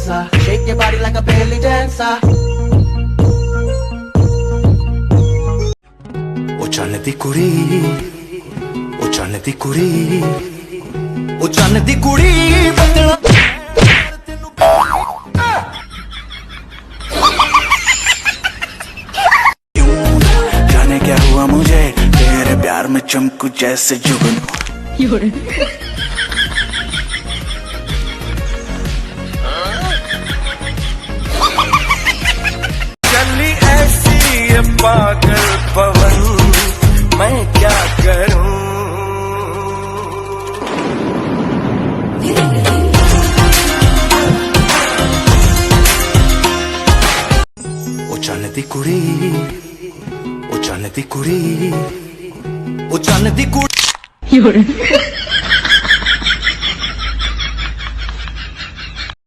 dancer. Shake your body like a belly dancer. O chane di kudi, o chane di kudi, o chane di kudi, badla. जाने क्या हुआ मुझे तेरे प्यार में चमकू जैसे जुगनू चली ऐसी ये पागल पवन मैं क्या करूं ओ चन दी कुड़ी ओ चन दी कुड़ी ओ चन दी कुड़ी